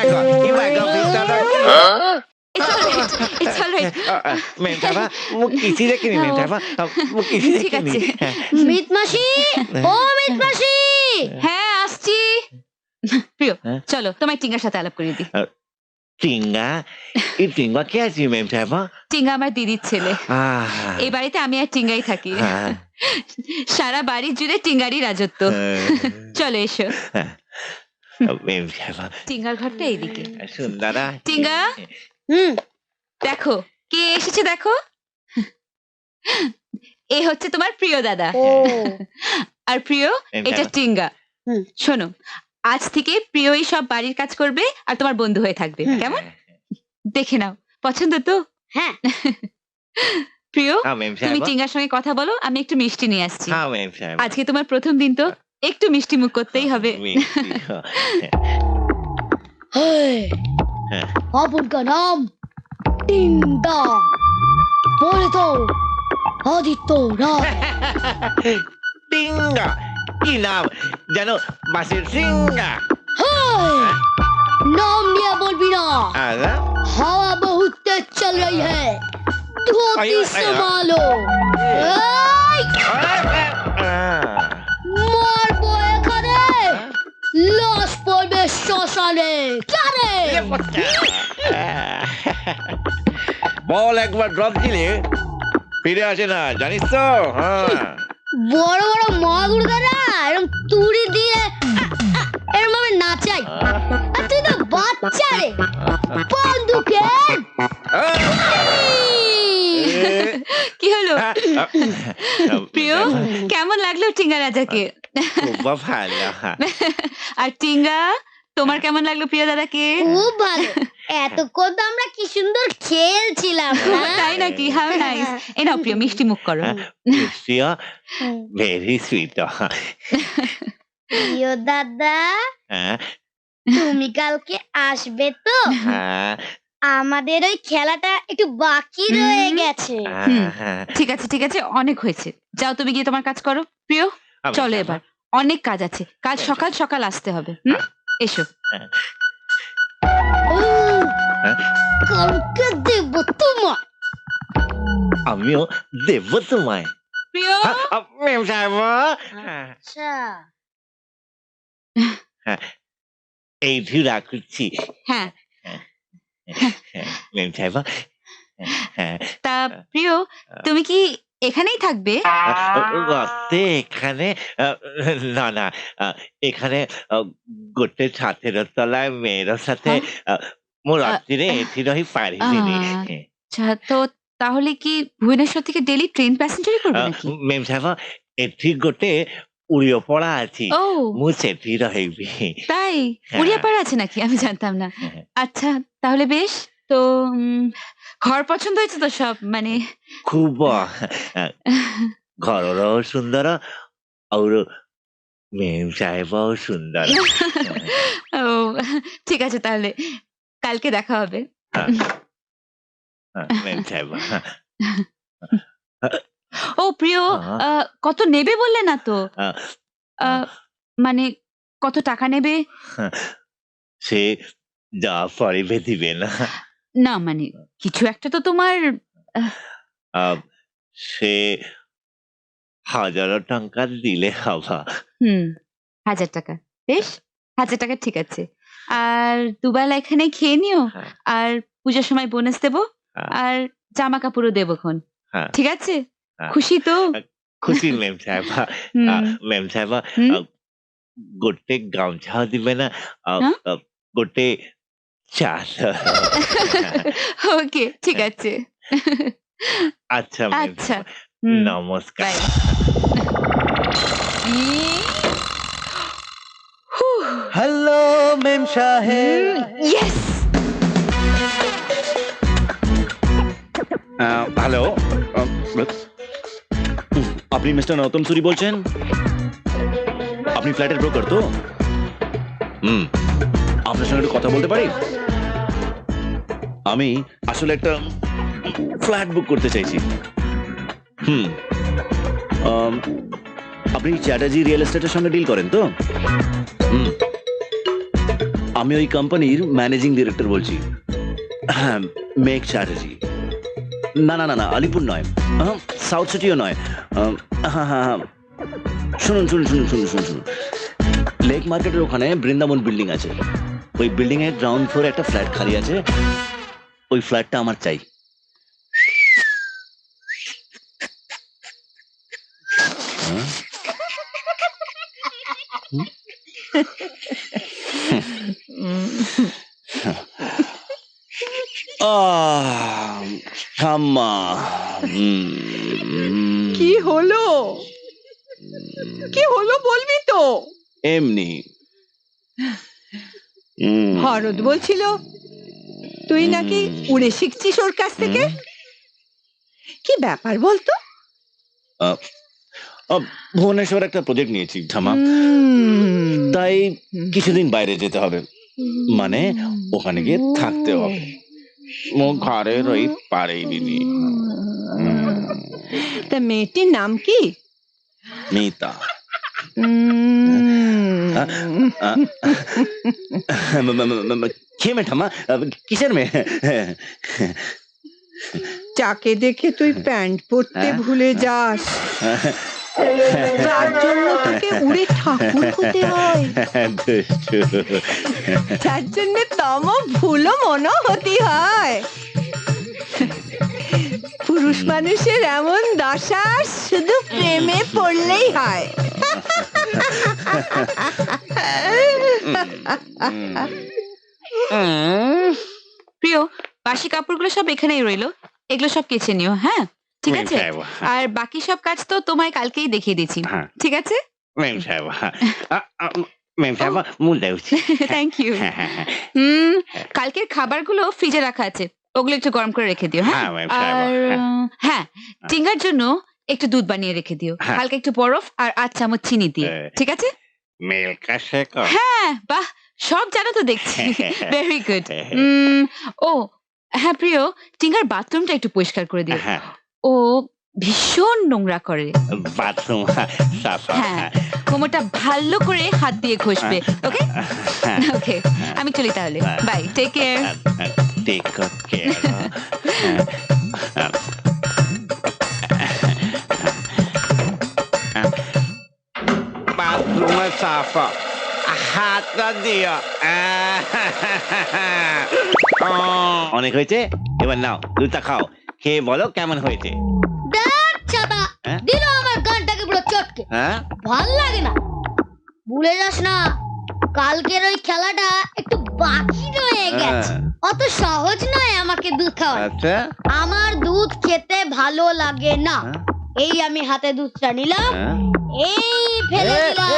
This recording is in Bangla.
Oh my God, It's all right. It's all right. Ma'am साहबा वो किसी ने नहीं मैम साहबा वो किसी ने ঠিক আছে। नहीं মিত মাসি ও মিত মাসি হ্যাঁ আসছি। প্রিয় হ্যাঁ? চলো তোমায় টিঙ্গার সাথে আলাপ করে দিই। টিঙ্গা ये टिंगा क्या है मैम साहबा টিঙ্গা আমার দিদির ছেলে। এই বাড়িতে আমি আর টিঙ্গাই থাকি। हाँ সারা বাড়ি জুড়ে টিঙ্গারই রাজত্ব। চলো এসো। मैम साहबा টিঙ্গার ঘরটা এইদিকে। सुंदरा টিঙ্গা হুম দেখো কে এসেছে দেখো। এ হচ্ছে তোমার প্রিয় দাদা। ও আর প্রিয় এটা টিঙ্গা। হুম। শোনো আজ থেকে প্রিয়ই সব বাড়ির কাজ করবে আর তোমার বন্ধু হয়ে থাকবে কেমন দেখে নাও পছন্দ তো হ্যাঁ প্রিয় हाँ मैम তুমি साहबा টিঙ্গার সঙ্গে কথা বলো আমি একটু মিষ্টি নিয়ে আসছি हाँ मैम साहबा আজকে তোমার প্রথম দিন তো একটু মিষ্টি মুখ করতেই হবে अब उनका नाम टिंगा बोले तो आदित्य राम टिंगा की नाम जानो बासिर सिंगा नाम लिया बोल बिना आजा हवा बहुत तेज चल रही है धोती आयो, आयो। संभालो এই, মারবো এখানে লাশ পড়বে শ্মশানে কারে বল একবার ড্রপ দিলে ফিরে আসে না জানিস তো বড় বড় মহাগুরুদারা এরকম তুড়ি দিয়ে এরকম ভাবে নাচাই আর তুই তো বাচ্চা রে বন্দুকে কি হলো প্রিয় কেমন লাগলো টিঙ্গা রাজাকে খুব ভালো আর টিঙ্গা তোমার কেমন লাগলো প্রিয় দাদাকে খুব ভালো এতক্ষণ তো আমরা কি সুন্দর খেলছিলাম তাই নাকি হাউ নাইস এই নাও প্রিয় মিষ্টি মুখ করো মিষ্টিয়া ভেরি সুইট প্রিয় দাদা তুমি কালকে আসবে তো আমাদের ওই খেলাটা একটু বাকি রয়ে গেছে ঠিক আছে অনেক হয়েছে যাও তুমি গিয়ে তোমার কাজ করো প্রিয় চলো এবার অনেক কাজ আছে কাল সকাল সকাল আসতে হবে এসো কালকে দেব তোমার আমিও দেব তোমায় প্রিয় ম্যাম সাহেব আচ্ছা এইটি রাখছি হ্যাঁ ম্যাম সাহেব তা প্রিয় তুমি কি এখানেই থাকবে রাতে এখানে না না এখানে গোটে ছাতের তলায় মেয়ের সাথে মো রাত্রিরে এটি রহি পারিনি আচ্ছা তো তাহলে কি ভুবনেশ্বর থেকে ডেলি ট্রেন প্যাসেঞ্জারি করবে নাকি ম্যাম সাহেব এটি গোটে উড়িয়ে পড়া আছে ও মু সেটি রহিবি তাই উড়িয়াপাড়া আছে নাকি আমি জানতাম না আচ্ছা তাহলে বেশ তো ঘর পছন্দ হয়েছে তো সব মানে খুব ঘরর সুন্দর আর ম্যাম সাহেব সুন্দর ও ঠিক আছে তাহলে কালকে দেখা হবে ম্যাম সাহেব ও প্রিয় কত নেবে বললে না তো মানে কত টাকা নেবে সে যা পরিবে দিবে না না মানে কিছু একটা তো তোমার সে 1000 টাকা দিলে হবা 1000 টাকা বেশ 1000 টাকা ঠিক আছে আর দুবেলা এখানে খেয়ে নিও আর পূজার সময় বোনাস দেবো আর জামা কাপড়ও দেবো খন ঠিক আছে খুশি তো খুশি ম্যাম সাহেব ম্যাম সাহেব গোটে গামছা দিবে না গোটে চাল ওকে ঠিক আছে আচ্ছা আচ্ছা নমস্কার হ্যালো মেম সাহেব ইয়েস হ্যালো আপনি মিস্টার নৌতম সুরি বলছেন আপনি ফ্ল্যাটের ব্রোকার তো আপনার সঙ্গে একটু কথা বলতে পারি আমি আসলে একটা ফ্ল্যাট বুক করতে চাইছি আপনি চ্যাটার্জি রিয়েল এস্টেটের সঙ্গে ডিল করেন তো আমি ওই কোম্পানির ম্যানেজিং ডিরেক্টর বলছি। হ্যাঁ, মেঘ চ্যাটার্জি। না না না না, আলিপুর নয়, সাউথ সিটিও নয়। হ্যাঁ হ্যাঁ হ্যাঁ, শুনুন শুনুন শুনুন শুনুন শুনুন শুনুন, লেক মার্কেটের ওখানে বৃন্দাবন বিল্ডিং আছে। ওই বিল্ডিং এর গ্রাউন্ড ফ্লোরে একটা ফ্ল্যাট খালি আছে, ওই ফ্ল্যাটটা আমার চাই। ঠাম্মা, কি হলো? কি হলো বলবি তো? এমনি। ভরত বলছিল তুই নাকি উড়ে শিখছিস ওর কাছ থেকে। কি ব্যাপার বলতো? ভুবনেশ্বর একটা প্রজেক্ট নিয়েছি ঠাম্মা, তাই কিছুদিন বাইরে যেতে হবে, মানে ওখানে গিয়ে থাকতে হবে। ঘরের ওই পারেই দিদি। তা মেয়েটির নাম কি? মিতা। কে মেয়ে ঠাম্মা? কিসের মেয়ে? যাকে দেখে তুই প্যান্ট পরতে ভুলে যাস, তার জন্য তোকে উড়ে ঠাকুর হতে হয়। যার জন্য তম ভুলো মনো হতে হয়। পুরুষ মানুষের এমন দশা শুধু প্রেমে পড়লেই হয়। প্রিয়, বাসি কাপড়গুলো সব এখানেই রইলো, এগুলো সব কেচে নিও। হ্যাঁ ঠিক আছে, আর বাকি সব কাজ তো তোমায় কালকেই দেখিয়ে দিচ্ছি। ঠিক আছে, থ্যাংক ইউ। কালকের খাবারগুলো ফ্রিজে রাখা আছে, ওগুলো একটু গরম করে রেখে দিও। হ্যাঁ, আর হ্যাঁ, টিঙ্গার জন্য একটু দুধ বানিয়ে রেখে দিও, হালকা একটু বরফ আর 8 চামচ চিনি দিয়ে। ঠিক আছে? হ্যাঁ, বাহ, সব জানো তো দেখছি। Very good. ও হ্যাঁ প্রিয়, টিঙ্গার বাথরুমটা একটু পরিষ্কার করে দিও, ও ভীষণ নোংরা করে। বাথরুম হ্যাঁ, কোমরটা ভালো করে হাত দিয়ে ঘষবে। ওকে ওকে, আমি চলি তাহলে। Bye, take care. বাথরুমে সাফা হাতটা দিও। অনেক হয়েছে, এবার নাও দুধটা খাও, খেয়ে বলো কেমন হয়েছে। দেখ ছাতা, হ্যাঁ? দিল আমার গানটাকে পুরো চটকে। হ্যাঁ, ভাল লাগে না। ভুলে যাস না, কালকের ওই খেলাটা একটু বাকি রয়ে গেছে। অত সহজ নয় আমাকে দুধ খাওয়া। আচ্ছা, আমার দুধ খেতে ভালো লাগে না। এই আমি হাতে দুধটা নিলাম, এই ফেলে দিলাম।